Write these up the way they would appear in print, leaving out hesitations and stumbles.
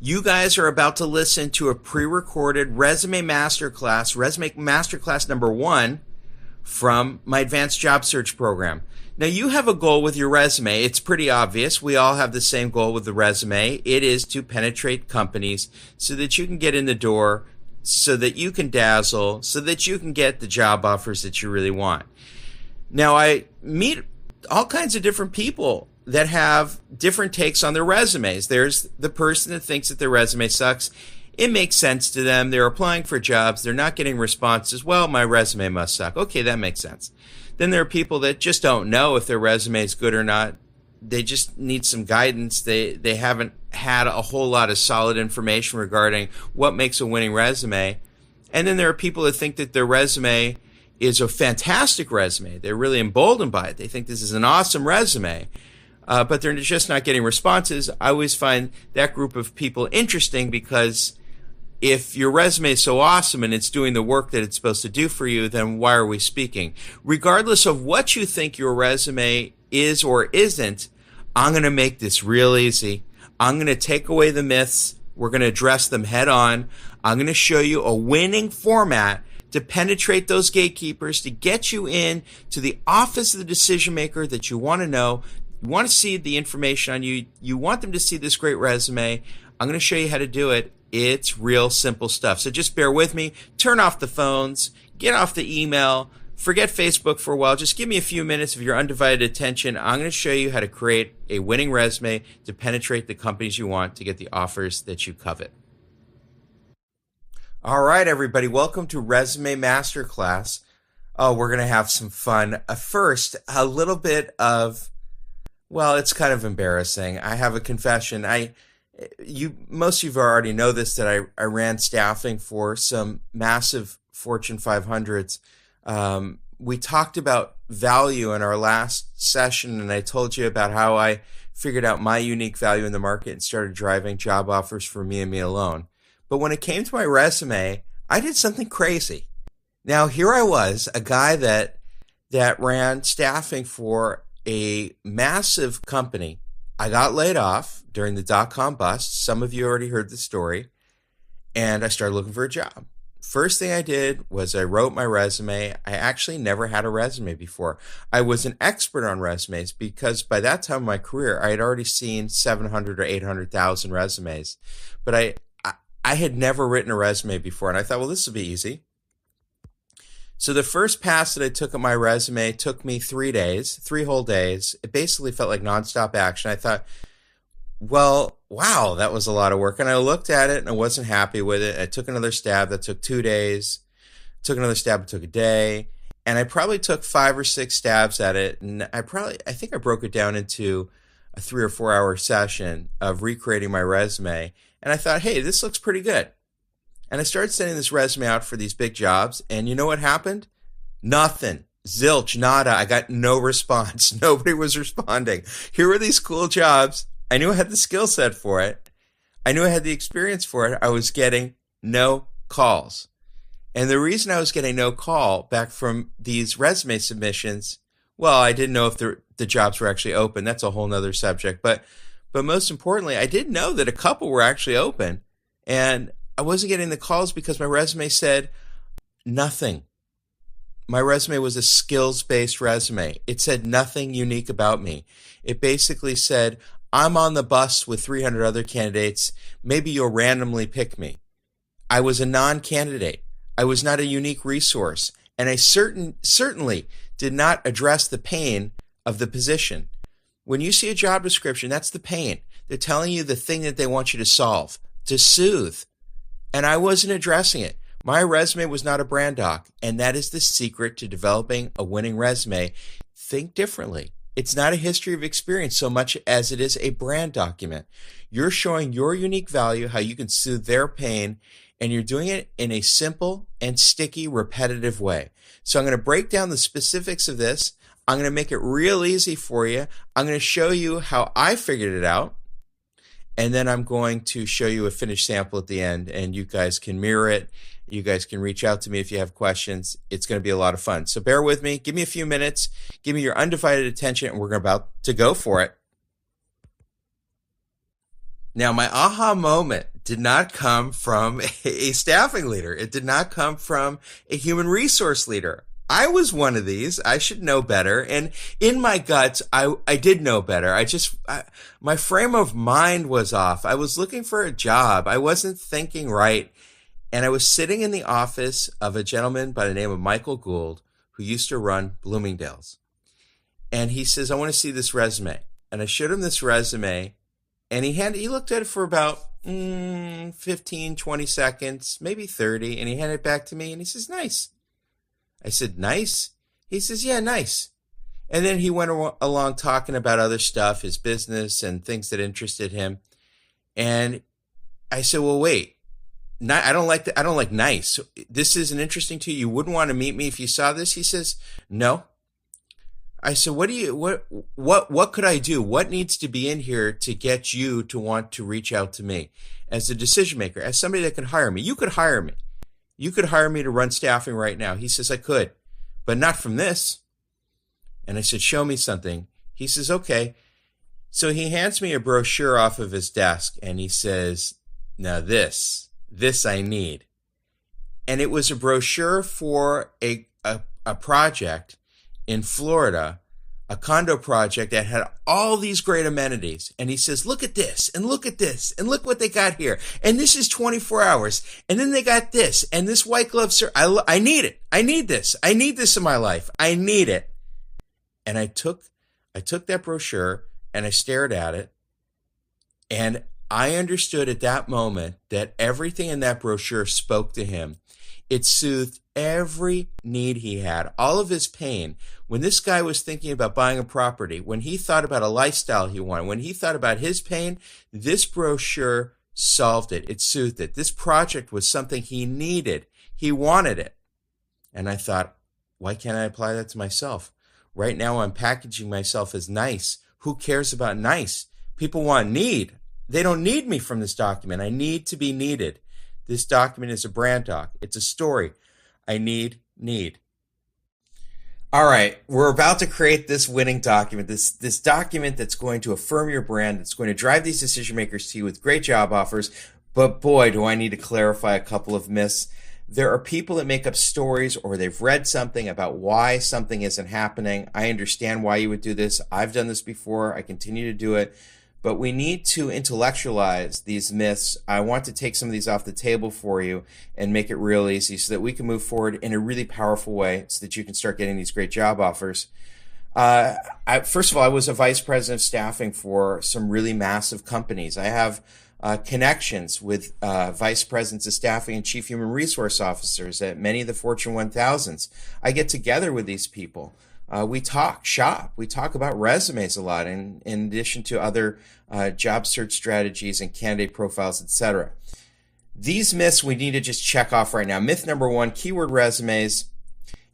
You guys are about to listen to a pre-recorded resume masterclass number 1 from my advanced job search program. Now, you have a goal with your resume. It's pretty obvious. We all have the same goal with the resume. It is to penetrate companies so that you can get in the door, so that you can dazzle, so that you can get the job offers that you really want. Now, I meet all kinds of different people that have different takes on their resumes. There's the person that thinks that their resume sucks. It makes sense to them. They're applying for jobs. They're not getting responses. Well, my resume must suck. Okay, that makes sense. Then there are people that just don't know if their resume is good or not. They just need some guidance. They haven't had a whole lot of solid information regarding what makes a winning resume. And then there are people that think that their resume is a fantastic resume. They're really emboldened by it. They think this is an awesome resume. But they're just not getting responses. I always find that group of people interesting because if your resume is so awesome and it's doing the work that it's supposed to do for you, then why are we speaking? Regardless of what you think your resume is or isn't, I'm going to make this real easy. I'm going to take away the myths. We're going to address them head on. I'm going to show you a winning format to penetrate those gatekeepers, to get you in to the office of the decision maker that you want to know. You want to see the information on you. You want them to see this great resume. I'm going to show you how to do it. It's real simple stuff. So just bear with me. Turn off the phones. Get off the email. Forget Facebook for a while. Just give me a few minutes of your undivided attention. I'm going to show you how to create a winning resume to penetrate the companies you want to get the offers that you covet. All right, everybody. Welcome to Resume Masterclass. Oh, we're going to have some fun. First, a little bit of... Well, it's kind of embarrassing. I have a confession. Most of you already know this, that I ran staffing for some massive Fortune 500s. We talked about value in our last session, and I told you about how I figured out my unique value in the market and started driving job offers for me and me alone. But when it came to my resume, I did something crazy. Now, here I was, a guy that ran staffing for a massive company. I got laid off during the dot-com bust. Some of you already heard the story. And I started looking for a job. First thing I did was I wrote my resume. I actually never had a resume before. I was an expert on resumes because by that time in my career, I had already seen 700 or 800,000 resumes. But I had never written a resume before. And I thought, well, this will be easy. So the first pass that I took at my resume took me 3 days, 3 whole days. It basically felt like nonstop action. I thought, well, wow, that was a lot of work. And I looked at it and I wasn't happy with it. I took another stab that took 2 days, took another stab that took a day. And I probably took 5 or 6 stabs at it. And I think I broke it down into a 3 or 4 hour session of recreating my resume. And I thought, hey, this looks pretty good. And I started sending this resume out for these big jobs. And you know what happened? Nothing. Zilch, nada. I got no response. Nobody was responding. Here were these cool jobs. I knew I had the skill set for it. I knew I had the experience for it. I was getting no calls. And the reason I was getting no call back from these resume submissions, well, I didn't know if the jobs were actually open. That's a whole nother subject. But most importantly, I did know that a couple were actually open. And I wasn't getting the calls because my resume said nothing. My resume was a skills-based resume. It said nothing unique about me. It basically said, I'm on the bus with 300 other candidates. Maybe you'll randomly pick me. I was a non-candidate. I was not a unique resource. And I certainly did not address the pain of the position. When you see a job description, that's the pain. They're telling you the thing that they want you to solve, to soothe. And I wasn't addressing it. My resume was not a brand doc, and that is the secret to developing a winning resume. Think differently. It's not a history of experience so much as it is a brand document. You're showing your unique value, how you can soothe their pain, and you're doing it in a simple and sticky, repetitive way. So I'm going to break down the specifics of this. I'm going to make it real easy for you. I'm going to show you how I figured it out. And then I'm going to show you a finished sample at the end, and you guys can mirror it. You guys can reach out to me if you have questions. It's going to be a lot of fun. So bear with me. Give me a few minutes. Give me your undivided attention, and we're about to go for it. Now, my aha moment did not come from a staffing leader. It did not come from a human resource leader. I was one of these. I should know better. And in my guts, I did know better. My frame of mind was off. I was looking for a job. I wasn't thinking right. And I was sitting in the office of a gentleman by the name of Michael Gould, who used to run Bloomingdale's. And he says, I want to see this resume. And I showed him this resume. And he looked at it for about 15, 20 seconds, maybe 30. And he handed it back to me and he says, nice. I said, nice? He says, yeah, nice. And then he went along talking about other stuff, his business and things that interested him. And I said, well, wait, I don't like nice. This isn't interesting to you. You wouldn't want to meet me if you saw this? He says, no. I said, what could I do? What needs to be in here to get you to want to reach out to me as a decision maker, as somebody that can hire me? You could hire me. You could hire me to run staffing right now. He says, I could, but not from this. And I said, show me something. He says, okay. So he hands me a brochure off of his desk and he says, now this I need. And it was a brochure for a project in Florida, a condo project that had all these great amenities. And he says, look at this and look at this and look what they got here. And this is 24 hours. And then they got this and this white glove service. I need it. I need this. I need this in my life. I need it. And I took that brochure and I stared at it. And I understood at that moment that everything in that brochure spoke to him. It soothed every need he had, all of his pain. When this guy was thinking about buying a property, when he thought about a lifestyle he wanted, when he thought about his pain, this brochure solved it. It soothed it. This project was something he needed. He wanted it. And I thought, why can't I apply that to myself? Right now I'm packaging myself as nice. Who cares about nice? People want need. They don't need me from this document. I need to be needed. This document is a brand doc. It's a story. I need. All right, we're about to create this winning document, this document that's going to affirm your brand, that's going to drive these decision makers to you with great job offers. But boy, do I need to clarify a couple of myths. There are people that make up stories or they've read something about why something isn't happening. I understand why you would do this. I've done this before. I continue to do it. But we need to intellectualize these myths. I want to take some of these off the table for you and make it real easy so that we can move forward in a really powerful way so that you can start getting these great job offers. First of all, I was a vice president of staffing for some really massive companies. I have connections with vice presidents of staffing and chief human resource officers at many of the Fortune 1000s. I get together with these people. We talk shop. We talk about resumes a lot in addition to other job search strategies and candidate profiles, etc. These myths we need to just check off right now. Myth number one, keyword resumes.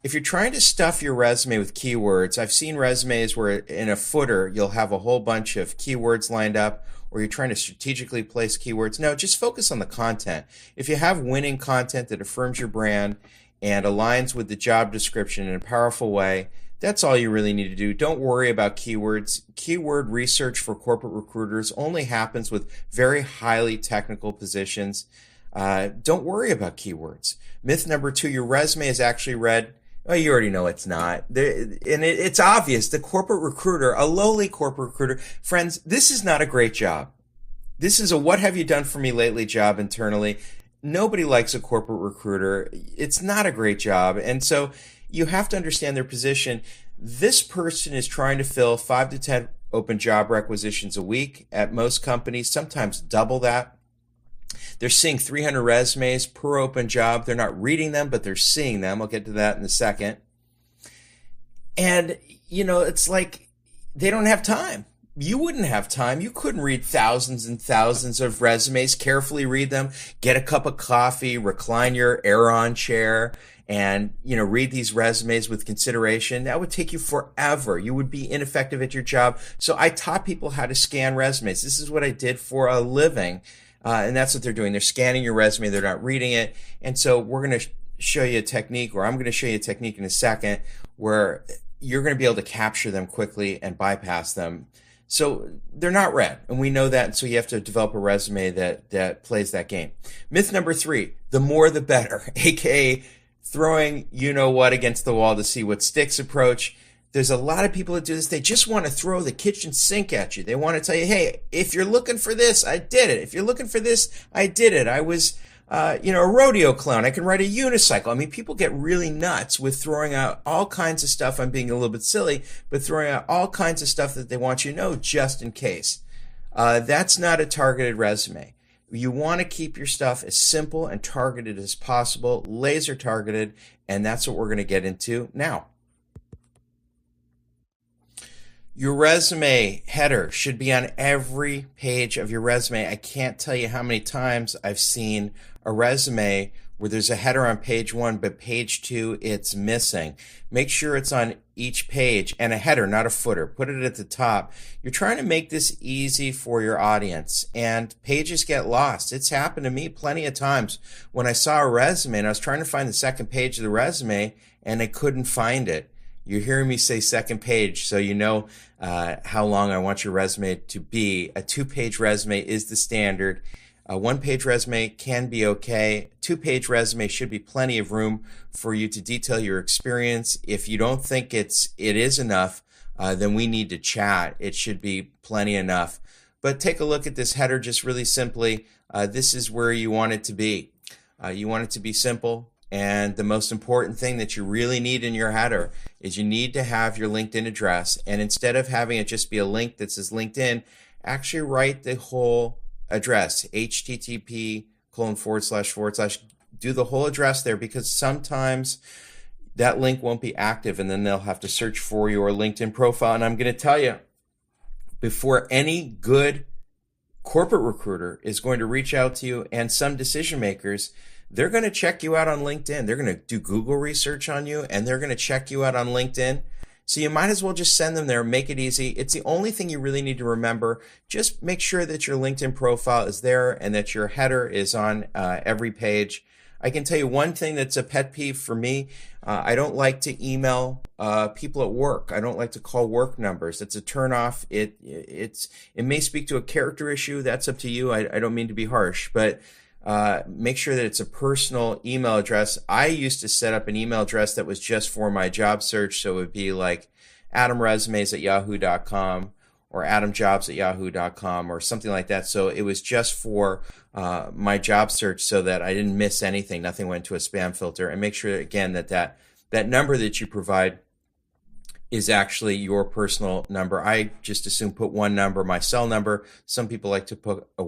If you're trying to stuff your resume with keywords, I've seen resumes where in a footer you'll have a whole bunch of keywords lined up, or you're trying to strategically place keywords. No, just focus on the content. If you have winning content that affirms your brand and aligns with the job description in a powerful way, that's all you really need to do. Don't worry about keywords. Keyword research for corporate recruiters only happens with very highly technical positions. Don't worry about keywords. Myth number two, your resume is actually read. Oh, you already know it's not. It's obvious. The corporate recruiter, a lowly corporate recruiter, friends, this is not a great job. This is a what have you done for me lately job internally. Nobody likes a corporate recruiter. It's not a great job. And so you have to understand their position. This person is trying to fill 5 to 10 open job requisitions a week at most companies, sometimes double that. They're seeing 300 resumes per open job. They're not reading them, but they're seeing them. I'll get to that in a second. And, it's like they don't have time. You wouldn't have time. You couldn't read thousands and thousands of resumes, carefully read them, get a cup of coffee, recline your Aeron chair, and read these resumes with consideration. That would take you forever. You would be ineffective at your job. So I taught people how to scan resumes. This is what I did for a living, and that's what they're doing. They're scanning your resume. They're not reading it. And so we're going to show you a technique, or I'm going to show you a technique in a second, where you're going to be able to capture them quickly and bypass them. So they're not read, and we know that, and so you have to develop a resume that plays that game. Myth number 3, the more the better, aka throwing you-know-what against the wall to see what sticks approach. There's a lot of people that do this. They just want to throw the kitchen sink at you. They want to tell you, hey, if you're looking for this, I did it. If you're looking for this, I did it. I was a rodeo clown. I can ride a unicycle. I mean, people get really nuts with throwing out all kinds of stuff. I'm being a little bit silly, but throwing out all kinds of stuff that they want you to know just in case. That's not a targeted resume. You want to keep your stuff as simple and targeted as possible, laser targeted, and that's what we're going to get into now. Your resume header should be on every page of your resume. I can't tell you how many times I've seen a resume where there's a header on page 1, but page 2, it's missing. Make sure it's on each page, and a header, not a footer. Put it at the top. You're trying to make this easy for your audience, and pages get lost. It's happened to me plenty of times when I saw a resume and I was trying to find the second page of the resume and I couldn't find it. You're hearing me say second page, so you know how long I want your resume to be. A 2-page resume is the standard. A 1-page resume can be okay. 2-page resume should be plenty of room for you to detail your experience. If you don't think it is enough, then we need to chat. It should be plenty enough. But take a look at this header just really simply. This is where you want it to be. You want it to be simple. And the most important thing that you really need in your header is you need to have your LinkedIn address. And instead of having it just be a link that says LinkedIn, actually write the whole address, http:// do the whole address there, because sometimes that link won't be active and then they'll have to search for your LinkedIn profile. And I'm going to tell you, before any good corporate recruiter is going to reach out to you, and some decision makers, they're going to check you out on LinkedIn. They're going to do Google research on you, and they're going to check you out on LinkedIn. So you might as well just send them there, make it easy. It's the only thing you really need to remember. Just make sure that your LinkedIn profile is there and that your header is on every page. I can tell you one thing that's a pet peeve for me. I don't like to email people at work. I don't like to call work numbers. It's a turnoff. It may speak to a character issue. That's up to you. I don't mean to be harsh, but make sure that it's a personal email address. I used to set up an email address that was just for my job search. So it would be like adamresumes@yahoo.com or adamjobs@yahoo.com or something like that. So it was just for my job search so that I didn't miss anything. Nothing went to a spam filter. And make sure, again, that number that you provide is actually your personal number. I just assume put one number, my cell number. Some people like to put a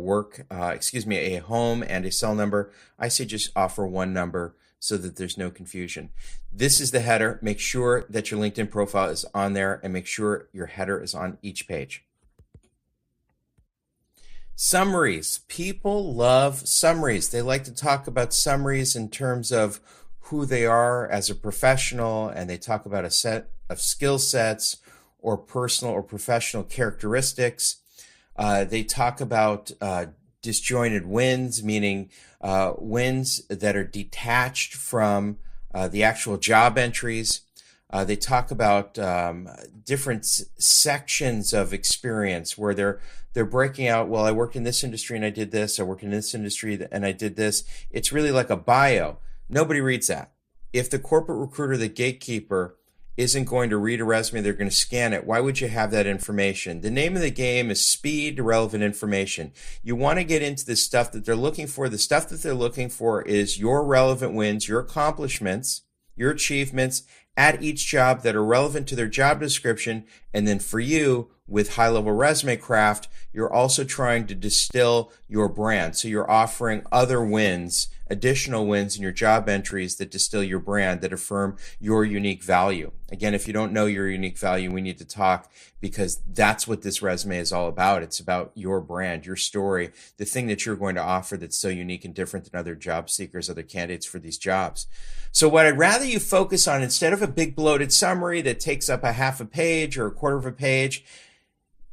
home and a cell number. I say just offer one number so that there's no confusion. This is the header. Make sure that your LinkedIn profile is on there, and make sure your header is on each page. Summaries. People love summaries. They like to talk about summaries in terms of who they are as a professional, and they talk about a set of skill sets or personal or professional characteristics. They talk about disjointed wins, meaning wins that are detached from the actual job entries. They talk about different sections of experience where they're breaking out, well, I worked in this industry and I did this, I worked in this industry and I did this. It's really like a bio. Nobody reads that. If the corporate recruiter, the gatekeeper, isn't going to read a resume, they're going to scan it. Why would you have that information? The name of the game is speed to relevant information. You want to get into the stuff that they're looking for. The stuff that they're looking for is your relevant wins, your accomplishments, your achievements at each job that are relevant to their job description. And then for you, with high-level resume craft, you're also trying to distill your brand. So you're offering other wins, additional wins in your job entries that distill your brand, that affirm your unique value. Again, if you don't know your unique value, we need to talk, because that's what this resume is all about. It's about your brand, your story, the thing that you're going to offer that's so unique and different than other job seekers, other candidates for these jobs. So what I'd rather you focus on, instead of a big bloated summary that takes up a half a page or a quarter of a page,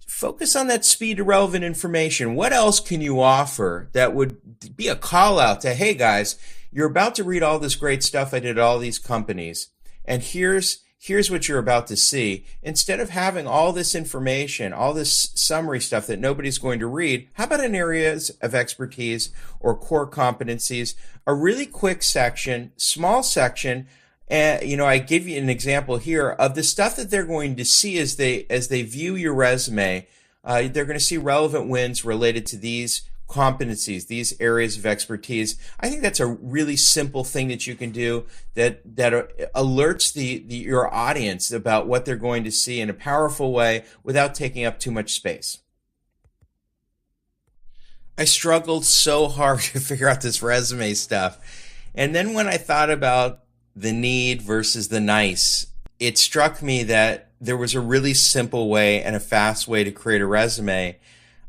focus on that speed to relevant information. What else can you offer that would be a call out to, hey guys, you're about to read all this great stuff I did at all these companies, and here's here's what you're about to see. Instead of having all this information, all this summary stuff that nobody's going to read, how about in areas of expertise or core competencies, a really quick section, small section. And I give you an example here of the stuff that they're going to see as they view your resume. They're going to see relevant wins related to these competencies, these areas of expertise. I think that's a really simple thing that you can do that alerts your audience about what they're going to see in a powerful way without taking up too much space. I struggled so hard to figure out this resume stuff. And then when I thought about the need versus the nice, it struck me that there was a really simple way and a fast way to create a resume.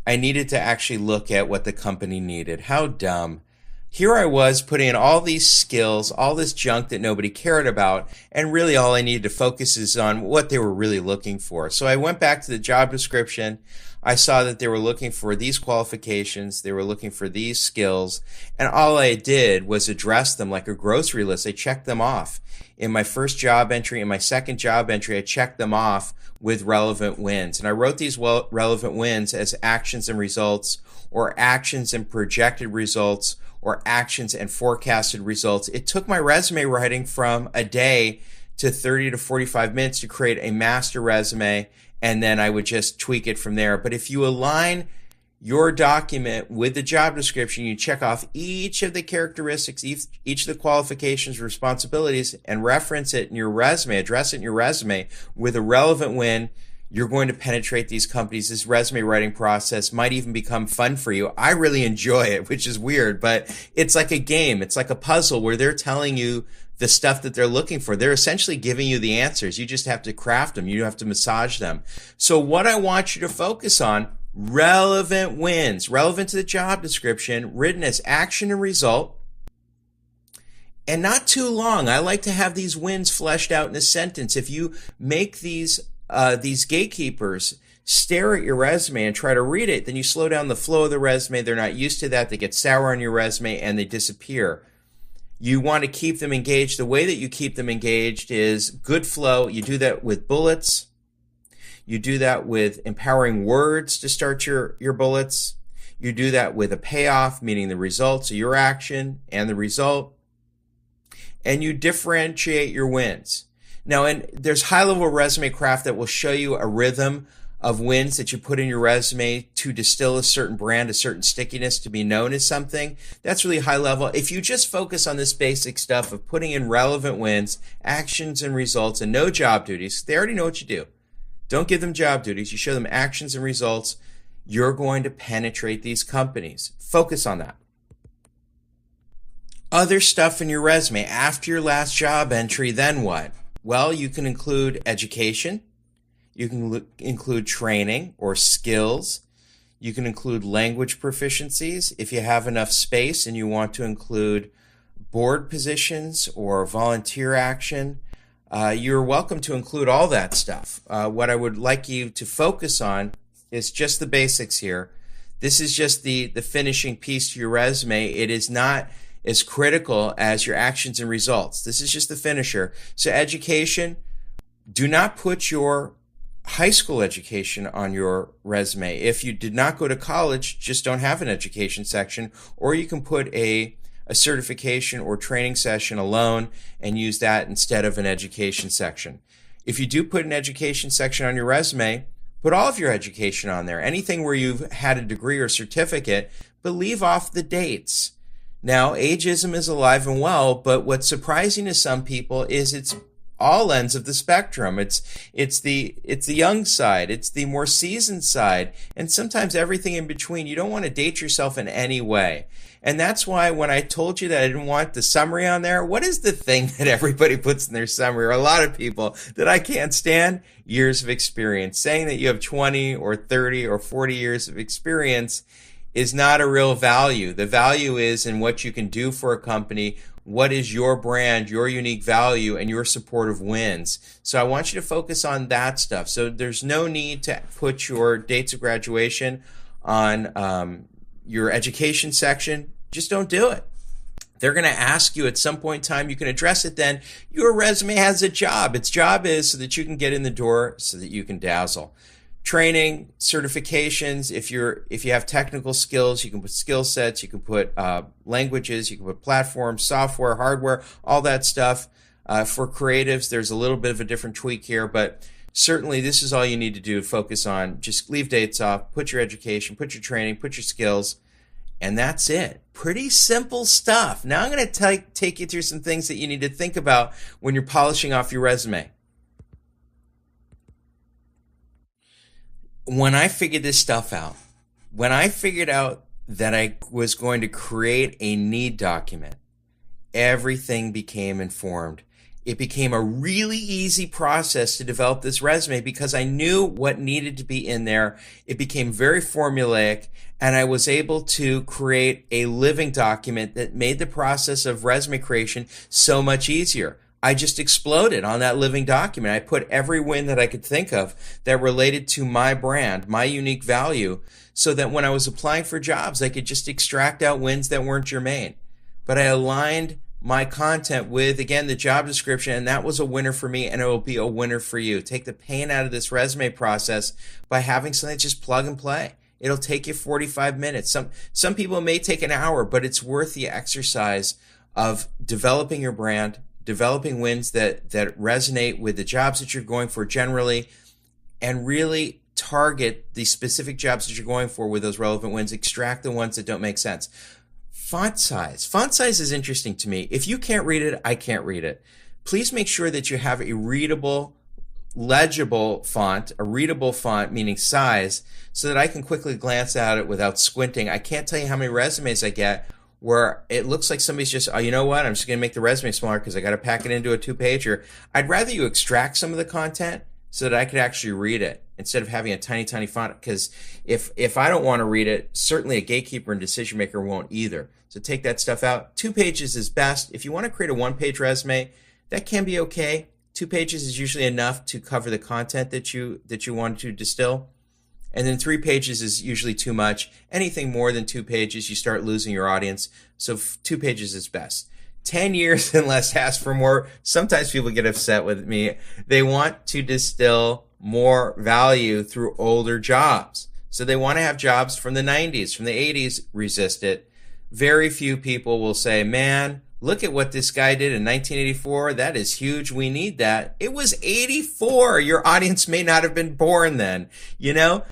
I needed to actually look at what the company needed. How dumb. Here I was putting in all these skills, all this junk that nobody cared about, and really all I needed to focus is on what they were really looking for. So I went back to the job description. I saw that they were looking for these qualifications, they were looking for these skills, and all I did was address them like a grocery list. I checked them off. In my first job entry, in my second job entry, I checked them off with relevant wins. And I wrote these relevant wins as actions and results, or actions and projected results, or actions and forecasted results. It took my resume writing from a day to 30 to 45 minutes to create a master resume, and then I would just tweak it from there. But if you align your document with the job description, you check off each of the characteristics, each of the qualifications, responsibilities, and reference it in your resume, address it in your resume with a relevant win, you're going to penetrate these companies. This resume writing process might even become fun for you. I really enjoy it, which is weird, but it's like a game. It's like a puzzle where they're telling you the stuff that they're looking for. They're essentially giving you the answers. You just have to craft them. You have to massage them. So what I want you to focus on, relevant wins, relevant to the job description, written as action and result, and not too long. I like to have these wins fleshed out in a sentence. If you make these gatekeepers stare at your resume and try to read it, then you slow down the flow of the resume. They're not used to that. They get sour on your resume and they disappear. You want to keep them engaged. The way that you keep them engaged is good flow. You do that with bullets. You do that with empowering words to start your bullets. You do that with a payoff, meaning the results of your action and the result. And you differentiate your wins. Now, and there's high-level resume craft that will show you a rhythm of wins that you put in your resume to distill a certain brand, a certain stickiness to be known as something. That's really high level. If you just focus on this basic stuff of putting in relevant wins, actions and results, and no job duties, they already know what you do. Don't give them job duties. You show them actions and results. You're going to penetrate these companies. Focus on that. Other stuff in your resume. After your last job entry, then what? Well, you can include education. You can include training or skills. You can include language proficiencies. If you have enough space and you want to include board positions or volunteer action, you're welcome to include all that stuff. What I would like you to focus on is just the basics here. This is just the finishing piece to your resume. It is not as critical as your actions and results. This is just the finisher. So education, do not put your high school education on your resume. If you did not go to college, just don't have an education section, or you can put a certification or training session alone and use that instead of an education section. If you do put an education section on your resume, put all of your education on there. Anything where you've had a degree or certificate, but leave off the dates. Now, ageism is alive and well, but what's surprising to some people is it's all ends of the spectrum. It's the young side, it's the more seasoned side, and sometimes everything in between. You don't want to date yourself in any way. And that's why when I told you that I didn't want the summary on there, what is the thing that everybody puts in their summary, or a lot of people that I can't stand? Years of experience. Saying that you have 20 or 30 or 40 years of experience is not a real value. The value is in what you can do for a company. What is your brand, your unique value, and your supportive wins? So I want you to focus on that stuff. So there's no need to put your dates of graduation on your education section. Just don't do it. They're going to ask you at some point in time, you can address it then. Your resume has a job. Its job is so that you can get in the door, so that you can dazzle. Training, certifications, if you have technical skills, you can put skill sets, you can put languages, you can put platforms, software, hardware, all that stuff. For creatives, there's a little bit of a different tweak here, but certainly this is all you need to do. Focus on, just leave dates off, put your education, put your training, put your skills, and that's it. Pretty simple stuff. Now I'm going to take you through some things that you need to think about when you're polishing off your resume. When I figured this stuff out, when I figured out that I was going to create a need document, everything became informed. It became a really easy process to develop this resume because I knew what needed to be in there. It became very formulaic, and I was able to create a living document that made the process of resume creation so much easier. I just exploded on that living document. I put every win that I could think of that related to my brand, my unique value, so that when I was applying for jobs, I could just extract out wins that weren't germane. But I aligned my content with, again, the job description, and that was a winner for me, and it will be a winner for you. Take the pain out of this resume process by having something just plug and play. It'll take you 45 minutes. Some people may take an hour, but it's worth the exercise of developing your brand, developing wins that resonate with the jobs that you're going for generally, and really target the specific jobs that you're going for with those relevant wins. Extract the ones that don't make sense. Font size. Font size is interesting to me. If you can't read it, I can't read it. Please make sure that you have a readable, legible font, a readable font, meaning size, so that I can quickly glance at it without squinting. I can't tell you how many resumes I get where it looks like somebody's just, oh, you know what, I'm just going to make the resume smaller because I got to pack it into a 2-pager. I'd rather you extract some of the content so that I could actually read it instead of having a tiny, tiny font, because if I don't want to read it, certainly a gatekeeper and decision maker won't either. So take that stuff out. 2 pages is best. If you want to create a 1-page resume, that can be okay. 2 pages is usually enough to cover the content that you want to distill. And then 3 pages is usually too much. Anything more than 2 pages, you start losing your audience. So 2 pages is best. 10 years and less, ask for more. Sometimes people get upset with me. They want to distill more value through older jobs. So they want to have jobs from the 90s, from the 80s, resist it. Very few people will say, man, look at what this guy did in 1984. That is huge. We need that. It was 84. Your audience may not have been born then, you know?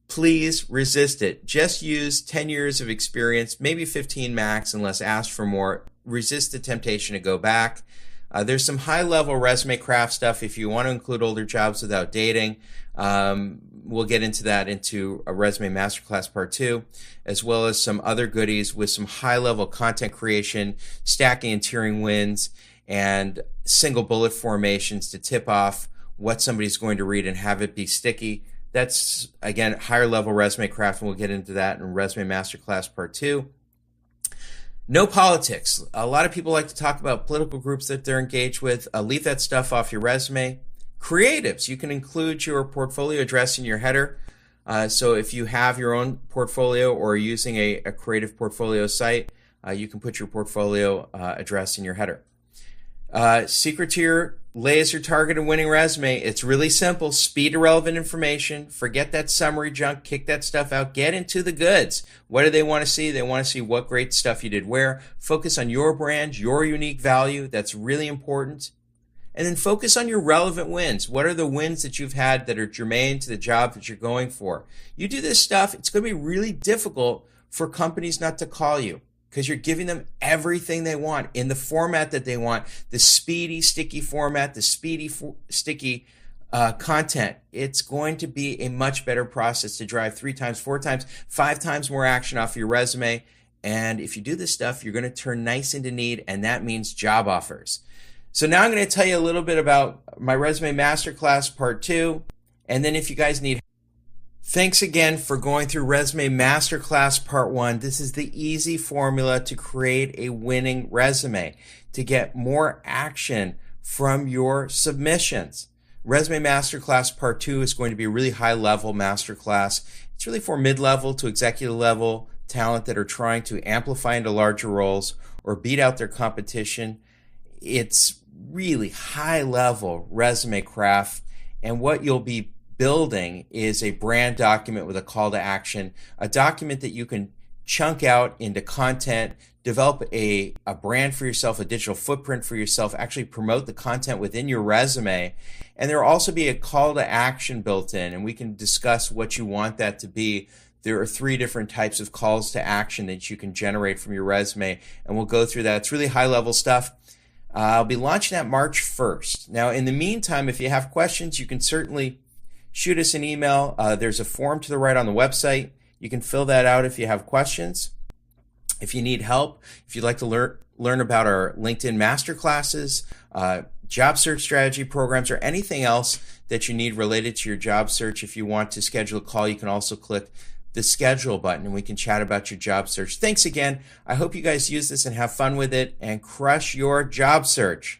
Please resist it. Just use 10 years of experience, maybe 15 max, unless asked for more. Resist the temptation to go back. There's some high-level resume craft stuff if you want to include older jobs without dating. We'll get into that into a Resume Masterclass Part 2, as well as some other goodies with some high-level content creation, stacking and tiering wins, and single bullet formations to tip off what somebody's going to read and have it be sticky. That's, again, higher-level resume craft, and we'll get into that in Resume Masterclass Part 2. No politics. A lot of people like to talk about political groups that they're engaged with. Leave that stuff off your resume. Creatives. You can include your portfolio address in your header. So if you have your own portfolio or are using a creative portfolio site, you can put your portfolio address in your header. Secret to your laser targeted winning resume. It's really simple. Speed to relevant information. Forget that summary junk. Kick that stuff out. Get into the goods. What do they want to see? They want to see what great stuff you did where. Focus on your brand, your unique value. That's really important. And then focus on your relevant wins. What are the wins that you've had that are germane to the job that you're going for? You do this stuff, it's going to be really difficult for companies not to call you, because you're giving them everything they want in the format that they want, the speedy, sticky format, the speedy, sticky content. It's going to be a much better process to drive 3 times, 4 times, 5 times more action off your resume. And if you do this stuff, you're going to turn nice into need, and that means job offers. So now I'm going to tell you a little bit about my Resume Masterclass Part 2, and then if you guys need. Thanks again for going through Resume Masterclass Part 1. This is the easy formula to create a winning resume, to get more action from your submissions. Resume Masterclass Part 2 is going to be a really high-level masterclass. It's really for mid-level to executive level talent that are trying to amplify into larger roles or beat out their competition. It's really high level resume craft, and what you'll be building is a brand document with a call to action, a document that you can chunk out into content, develop a brand for yourself, a digital footprint for yourself, actually promote the content within your resume. And there will also be a call to action built in, and we can discuss what you want that to be. There are 3 different types of calls to action that you can generate from your resume, and we'll go through that. It's really high level stuff. I'll be launching that March 1st. Now, in the meantime, if you have questions, you can certainly shoot us an email. There's a form to the right on the website. You can fill that out if you have questions. If you need help, if you'd like to learn about our LinkedIn masterclasses, job search strategy programs, or anything else that you need related to your job search, if you want to schedule a call, you can also click the schedule button and we can chat about your job search. Thanks again. I hope you guys use this and have fun with it and crush your job search.